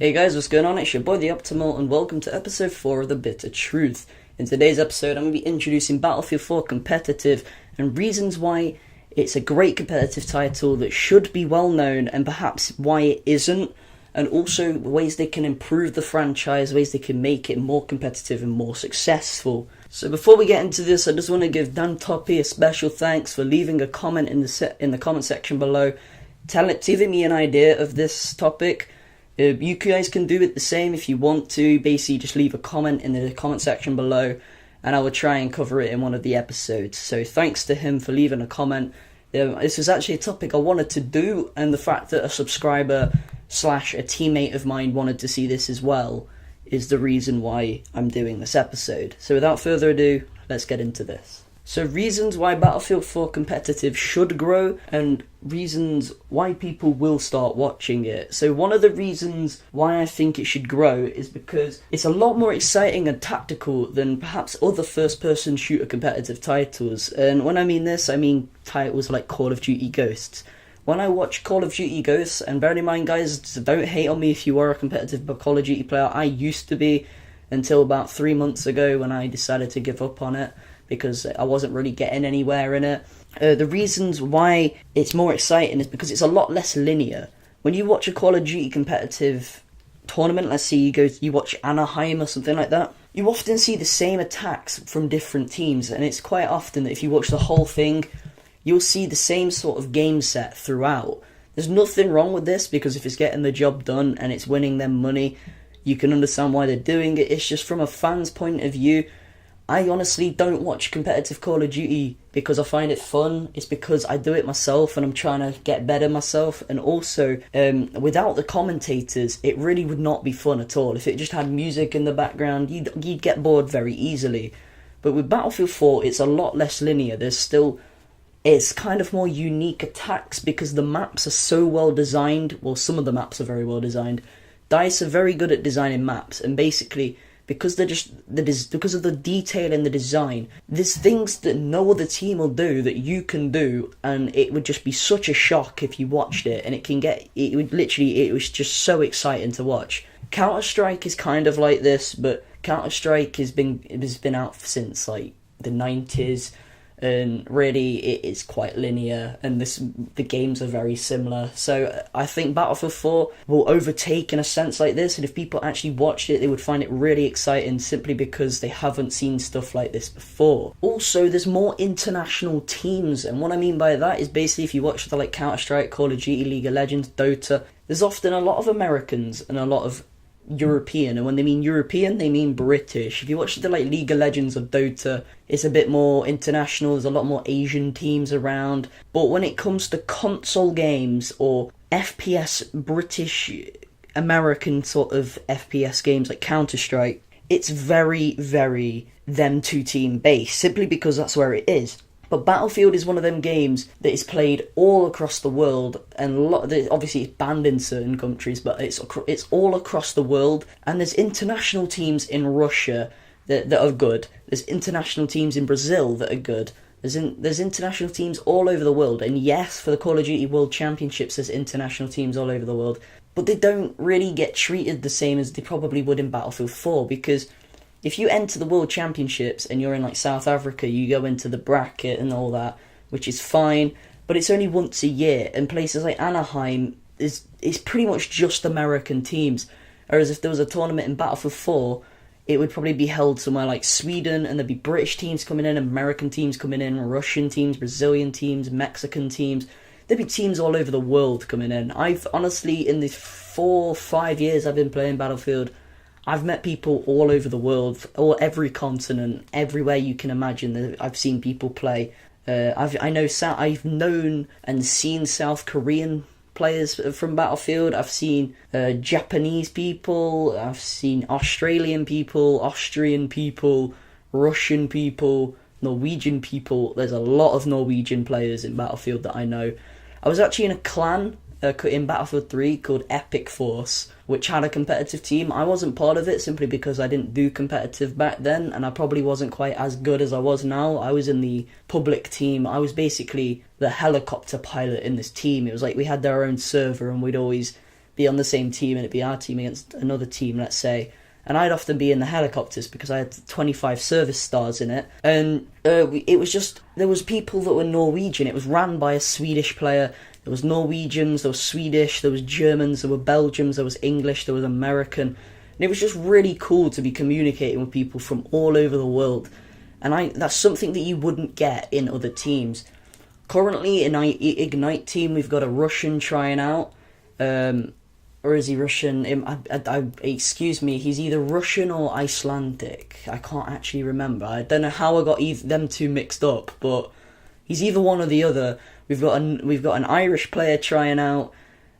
Hey guys, what's going on? It's your boy The Optimal and welcome to episode 4 of The Bitter Truth. In today's episode, I'm going to be introducing Battlefield 4 Competitive and reasons why it's a great competitive title that should be well known and perhaps why it isn't, and also ways they can improve the franchise, ways they can make it more competitive and more successful. So before we get into this, I just want to give Dan Toppy a special thanks for leaving a comment in the comment section below, giving me an idea of this topic. You guys can do it the same if you want to. Basically, just leave a comment in the comment section below, and I will try and cover it in one of the episodes. So thanks to him for leaving a comment. This was actually a topic I wanted to do, and the fact that a subscriber / a teammate of mine wanted to see this as well is the reason why I'm doing this episode. So without further ado, let's get into this. So reasons why Battlefield 4 Competitive should grow and reasons why people will start watching it. So one of the reasons why I think it should grow is because it's a lot more exciting and tactical than perhaps other first-person shooter competitive titles. And when I mean this, I mean titles like Call of Duty Ghosts. When I watch Call of Duty Ghosts, and bear in mind guys, don't hate on me if you are a competitive Call of Duty player, I used to be until about 3 months ago when I decided to give up on it, because I wasn't really getting anywhere in it. The reasons why it's more exciting is because it's a lot less linear. When you watch a Call of Duty competitive tournament, let's say you watch Anaheim or something like that, you often see the same attacks from different teams, and it's quite often that if you watch the whole thing, you'll see the same sort of game set throughout. There's nothing wrong with this, because if it's getting the job done and it's winning them money, you can understand why they're doing it. It's just from a fan's point of view, I honestly don't watch competitive Call of Duty because I find it fun. It's because I do it myself and I'm trying to get better myself. And also, without the commentators, it really would not be fun at all. If it just had music in the background, you'd get bored very easily. But with Battlefield 4, it's a lot less linear. It's kind of more unique attacks because the maps are so well designed. Well, some of the maps are very well designed. DICE are very good at designing maps, and basically, because because of the detail in the design, there's things that no other team will do that you can do, and it would just be such a shock if you watched it. And it was just so exciting to watch. Counter-Strike is kind of like this, but Counter-Strike has been out since like the 90s. And really, it is quite linear, and the games are very similar. So I think Battlefield 4 will overtake in a sense like this, and if people actually watched it, they would find it really exciting simply because they haven't seen stuff like this before. Also, there's more international teams, and what I mean by that is basically if you watch the like Counter-Strike, Call of Duty, League of Legends, Dota, there's often a lot of Americans and a lot of European, and when they mean European, they mean British. If you watch the like League of Legends or Dota, it's a bit more international. There's a lot more Asian teams around. But when it comes to console games or FPS, British American sort of FPS games like Counter-Strike, it's very, very them two team based, simply because that's where it is. But Battlefield is one of them games that is played all across the world, and obviously it's banned in certain countries, but it's all across the world. And there's international teams in Russia that are good. There's international teams in Brazil that are good. There's international teams all over the world. And yes, for the Call of Duty World Championships, there's international teams all over the world. But they don't really get treated the same as they probably would in Battlefield 4, because if you enter the World Championships and you're in like South Africa, you go into the bracket and all that, which is fine, but it's only once a year, and places like Anaheim is pretty much just American teams. Whereas if there was a tournament in Battlefield 4, it would probably be held somewhere like Sweden, and there'd be British teams coming in, American teams coming in, Russian teams, Brazilian teams, Mexican teams. There'd be teams all over the world coming in. I've honestly, in the 4 or 5 years I've been playing Battlefield, I've met people all over the world, or every continent, everywhere you can imagine that I've seen people play. I've known and seen South Korean players from Battlefield. I've seen Japanese people. I've seen Australian people, Austrian people, Russian people, Norwegian people. There's a lot of Norwegian players in Battlefield that I know. I was actually in a clan in Battlefield 3 called Epic Force, which had a competitive team. I wasn't part of it simply because I didn't do competitive back then, and I probably wasn't quite as good as I was now. I was in the public team. I was basically the helicopter pilot in this team. It was like we had our own server, and we'd always be on the same team, and it'd be our team against another team, let's say. And I'd often be in the helicopters because I had 25 service stars in it. And it was just, there was people that were Norwegian. It was ran by a Swedish player. There was Norwegians, there was Swedish, there was Germans, there were Belgians, there was English, there was American. And it was just really cool to be communicating with people from all over the world. And that's something that you wouldn't get in other teams. Currently in our Ignite team, we've got a Russian trying out. Or is he Russian? Excuse me, he's either Russian or Icelandic. I can't actually remember. I don't know how I got them two mixed up, but he's either one or the other. We've got an Irish player trying out.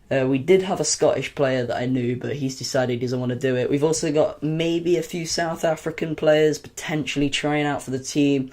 We did have a Scottish player that I knew, but he's decided he doesn't want to do it. We've also got maybe a few South African players potentially trying out for the team.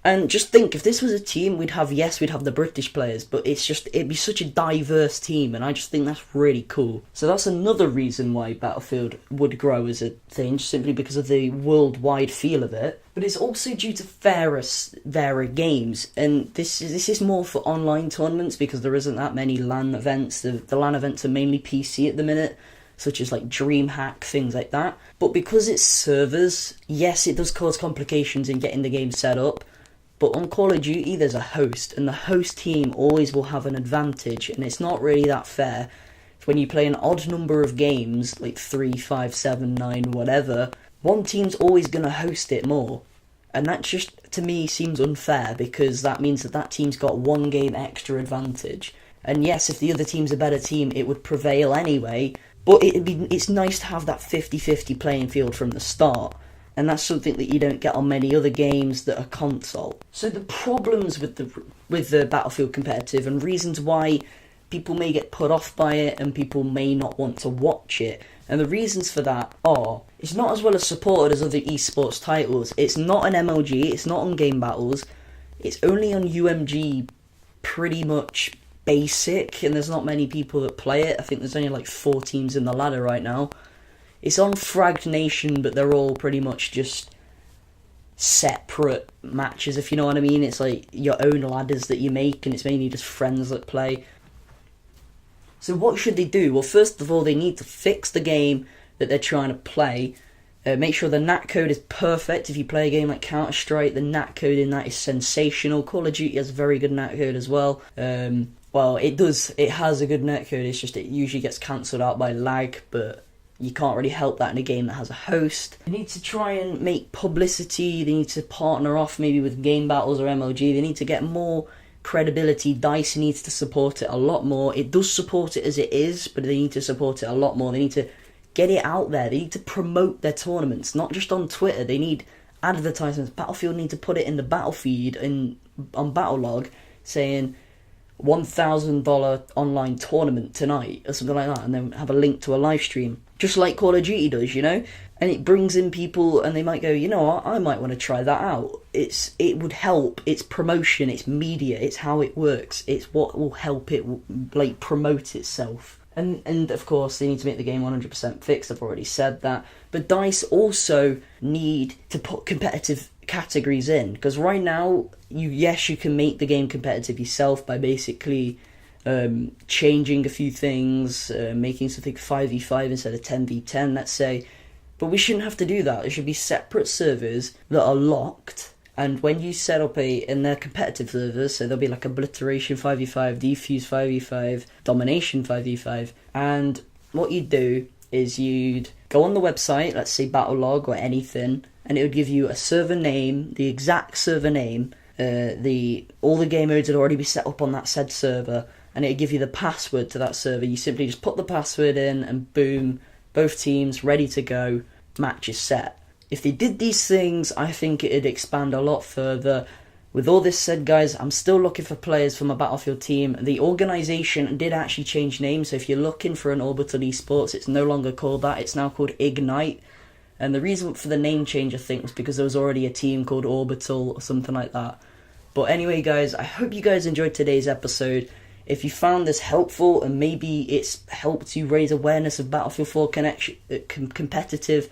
And just think, if this was a team, we'd have the British players, but it'd be such a diverse team, and I just think that's really cool. So that's another reason why Battlefield would grow as a thing, just simply because of the worldwide feel of it. But it's also due to fairer games, and this is more for online tournaments, because there isn't that many LAN events. The LAN events are mainly PC at the minute, such as like DreamHack, things like that. But because it's servers, yes, it does cause complications in getting the game set up. But on Call of Duty, there's a host, and the host team always will have an advantage, and it's not really that fair. When you play an odd number of games, like 3, 5, 7, 9, whatever, one team's always going to host it more. And that just, to me, seems unfair, because that means that team's got one game extra advantage. And yes, if the other team's a better team, it would prevail anyway, but it's nice to have that 50-50 playing field from the start. And that's something that you don't get on many other games that are console. So the problems with the Battlefield competitive, and reasons why people may get put off by it and people may not want to watch it, and the reasons for that are, it's not as well as supported as other esports titles. It's not an MLG, it's not on Game Battles, it's only on UMG, pretty much basic, and there's not many people that play it. I think there's only like 4 teams in the ladder right now. It's on Fragged Nation, but they're all pretty much just separate matches, if you know what I mean. It's like your own ladders that you make, and it's mainly just friends that play. So what should they do? Well, first of all, they need to fix the game that they're trying to play. Make sure the NAT code is perfect. If you play a game like Counter-Strike, the NAT code in that is sensational. Call of Duty has a very good NAT code as well. Well, it has a good NAT code, it's just it usually gets cancelled out by lag, but you can't really help that in a game that has a host. They need to try and make publicity. They need to partner off maybe with Game Battles or MLG. They need to get more credibility. DICE needs to support it a lot more. It does support it as it is, but they need to support it a lot more. They need to get it out there. They need to promote their tournaments, not just on Twitter. They need advertisements. Battlefield need to put it in the battle feed and on Battlelog saying $1,000 online tournament tonight or something like that, and then have a link to a live stream, just like Call of Duty does, you know. And it brings in people, and they might go, you know what, I might want to try that out. It would help. It's promotion, it's media, it's how it works. It's what will help it like promote itself. And of course, they need to make the game 100% fixed. I've already said that. But DICE also need to put competitive categories in, because right now, you can make the game competitive yourself by basically changing a few things, making something 5v5 instead of 10v10, let's say. But we shouldn't have to do that. There should be separate servers that are locked, and when you set up and they're competitive servers, so there'll be like Obliteration 5v5, Defuse 5v5, Domination 5v5, and what you'd do is you'd go on the website, let's say Battlelog or anything, and it would give you a server name, the exact server name, all the game modes would already be set up on that said server, and it'd give you the password to that server. You simply just put the password in, and boom, both teams ready to go, match is set. If they did these things, I think it'd expand a lot further. With all this said, guys, I'm still looking for players for my Battlefield team. The organisation did actually change names, so if you're looking for an Orbital Esports, it's no longer called that, it's now called Ignite. And the reason for the name change, I think, was because there was already a team called Orbital or something like that. But anyway, guys, I hope you guys enjoyed today's episode. If you found this helpful, and maybe it's helped you raise awareness of Battlefield 4 competitive,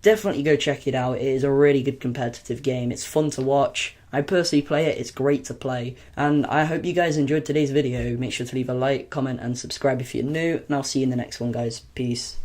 definitely go check it out. It is a really good competitive game. It's fun to watch. I personally play it, it's great to play. And I hope you guys enjoyed today's video. Make sure to leave a like, comment, and subscribe if you're new, and I'll see you in the next one, guys. Peace.